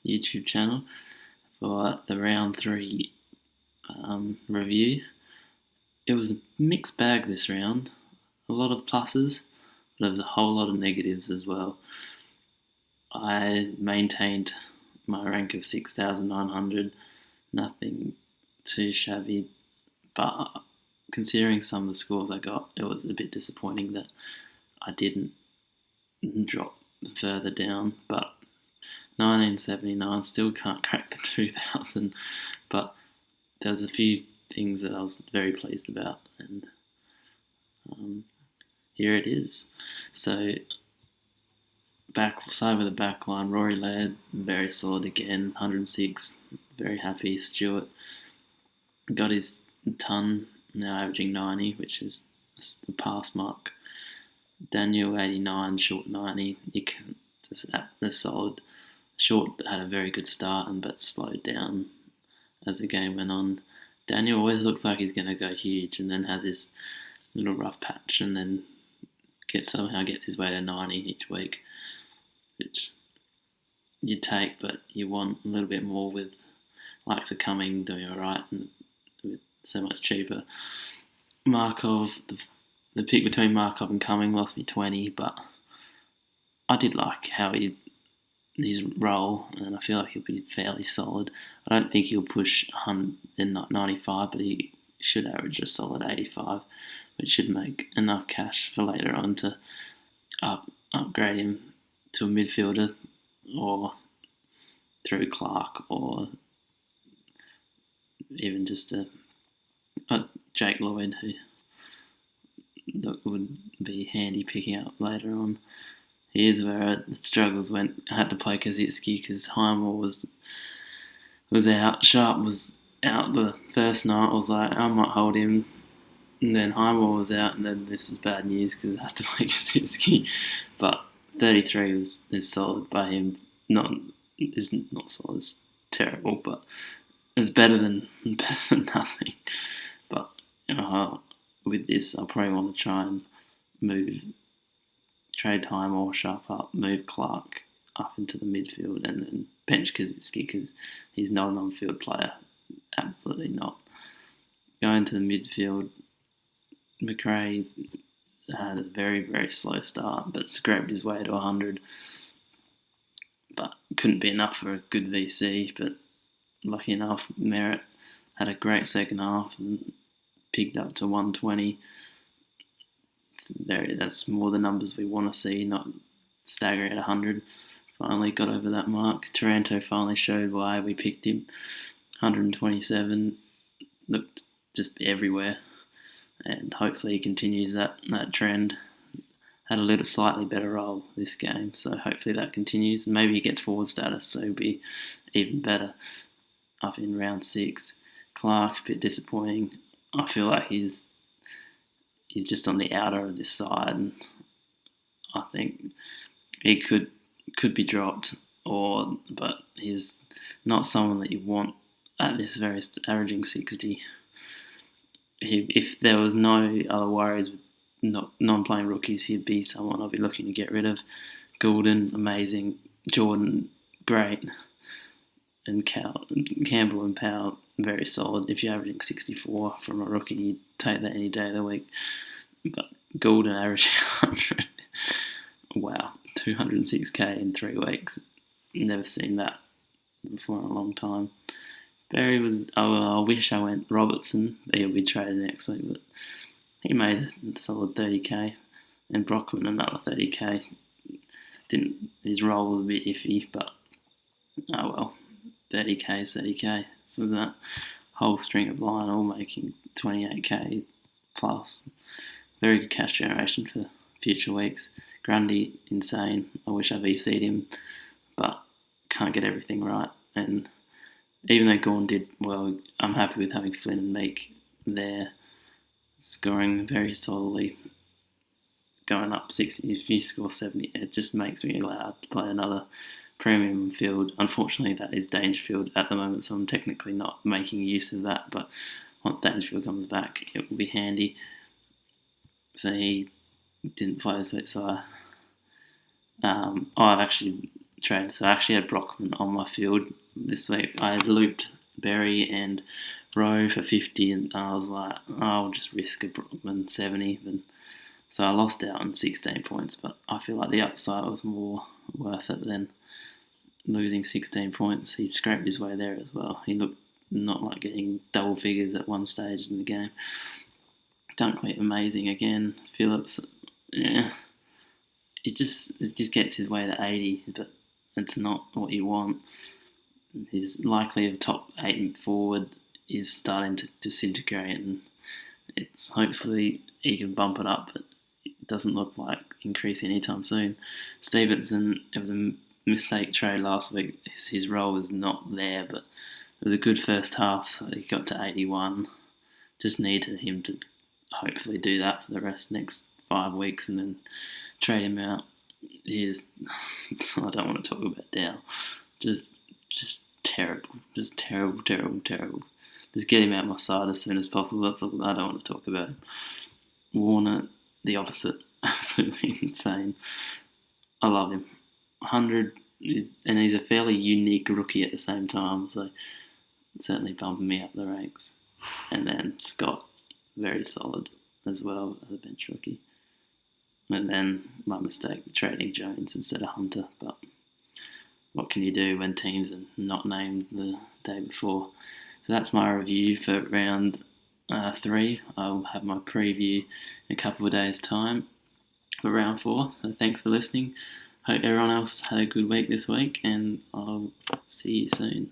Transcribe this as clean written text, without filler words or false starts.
YouTube channel for the round 3 review. It was a mixed bag this round. A lot of pluses, but a whole lot of negatives as well. I maintained my rank of 6,900, nothing too shabby, but considering some of the scores I got, it was a bit disappointing that I didn't drop further down, but 1979 still can't crack the 2000, but there was a few things that I was very pleased about, and here it is. So, side with the back line, Rory Laird, very solid again, 106, very happy. Stewart got his ton, now averaging 90, which is the pass mark. Daniel, 89, Short 90. They're solid. Short had a very good start, but slowed down as the game went on. Daniel always looks like he's going to go huge, and then has this little rough patch, and then somehow gets his way to 90 each week, which you take, but you want a little bit more with likes of Cumming doing alright and with so much cheaper. Markov, the pick between Markov and Cumming lost me 20, but I did like how his role, and I feel like he'll be fairly solid. I don't think he'll push 95, but he should average a solid 85, which should make enough cash for later on to upgrade him to a midfielder, or through Clark, or even just a Jake Lloyd, who would be handy picking up later on. Here's where the struggles went. I had to play Kazitsky because Highmore was out. Sharp was out the first night. I was like, I might hold him. And then Highmore was out, and then this was bad news because I had to play Kazitsky. But 33 is solid by him. Is not solid. It's terrible, but it's better than nothing. But with this, I probably want to try and trade Highmore, Sharp up, move Clark up into the midfield, and then bench Kazitsky because he's not an on-field player. Absolutely not. Going to the midfield, McRae had a very, very slow start, but scraped his way to 100. But couldn't be enough for a good VC. But lucky enough, Merritt had a great second half and picked up to 120. That's more the numbers we want to see, not stagger at 100. Finally got over that mark. Taranto finally showed why we picked him. 127, looked just everywhere, and hopefully he continues that trend. Had a little slightly better role this game, so hopefully that continues. Maybe he gets forward status, so it'll be even better up in round 6. Clark, a bit disappointing. I feel like he's just on the outer of this side, and I think he could be dropped, but he's not someone that you want at this very averaging 60. If there was no other worries with non-playing rookies, he'd be someone I'd be looking to get rid of. Goulden, amazing. Jordan, great. And Campbell and Powell, very solid. If you're averaging 64 from a rookie, you'd take that any day of the week. But Goulden averaging 100. Wow, 206k in 3 weeks. Never seen that before in a long time. Barry was, I wish I went Robertson, but he'll be traded next week, but he made a solid 30k. And Brockman another 30k. His role was a bit iffy, but oh well, 30k is 30k. So that whole string of line all making 28k plus. Very good cash generation for future weeks. Grundy, insane. I wish I VC'd him, but can't get everything right. And even though Gawn did well, I'm happy with having Flynn and Meek there, scoring very solidly, going up 60. If you score 70, it just makes me allowed to play another premium field. Unfortunately, that is Dangerfield at the moment, so I'm technically not making use of that, but once Dangerfield comes back, it will be handy. So he didn't play, so I've actually trade. So I actually had Brockman on my field this week. I had looped Berry and Rowe for 50, and I was like, I'll just risk a Brockman 70. So I lost out on 16 points, but I feel like the upside was more worth it than losing 16 points. He scraped his way there as well. He looked not like getting double figures at one stage in the game. Dunkley, amazing again. Phillips, yeah, it just gets his way to 80, but it's not what you want. His likely of top 8 forward is starting to disintegrate, and it's hopefully he can bump it up, but it doesn't look like increasing anytime soon. Stevenson, it was a mistake trade last week. His role was not there, but it was a good first half, so he got to 81. Just needed him to hopefully do that for the next 5 weeks and then trade him out. I don't want to talk about Dow. Just terrible. Just terrible. Just get him out of my side as soon as possible. That's all. I don't want to talk about him. Warner, the opposite. Absolutely insane. I love him. 100, and he's a fairly unique rookie at the same time, so certainly bumping me up the ranks. And then Scott, very solid as well as a bench rookie. And then my mistake, trading Jones instead of Hunter. But what can you do when teams are not named the day before? So that's my review for round 3. I'll have my preview in a couple of days' time for round 4. So thanks for listening. Hope everyone else had a good week this week, and I'll see you soon.